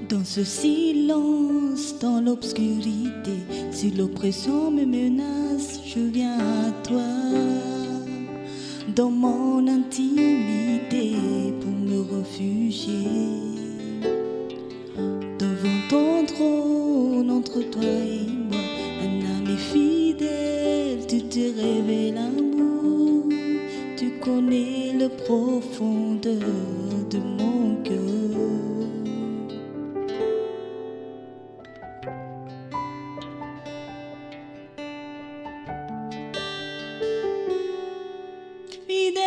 Dans ce silence, dans l'obscurité, si l'oppression me menace, je viens à toi. Dans mon intimité, pour me réfugier. Devant ton trône, entre toi et moi, un ami fidèle, tu te révèles l'amour. Tu connais le profondeur de mon cœur. Fidèle,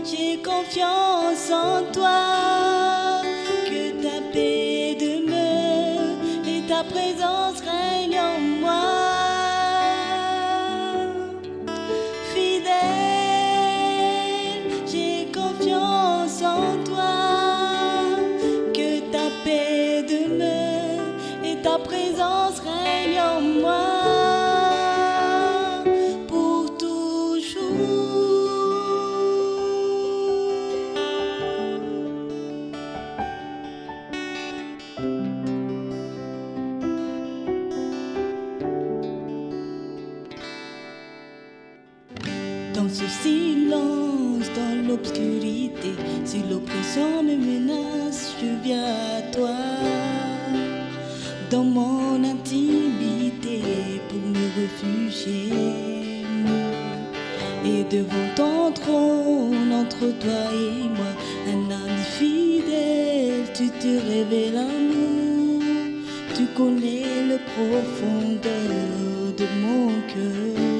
j'ai confiance en toi, que ta paix demeure et ta présence règne en moi. Fidèle, j'ai confiance en toi, que ta paix demeure et ta présence règne en moi. Dans ce silence, dans l'obscurité, si l'oppression me menace, je viens à toi. Dans mon intimité, pour me réfugier. Et devant ton trône, entre toi et moi, un ami fidèle, tu te révèles l'amour. Tu connais le profondeur de mon cœur.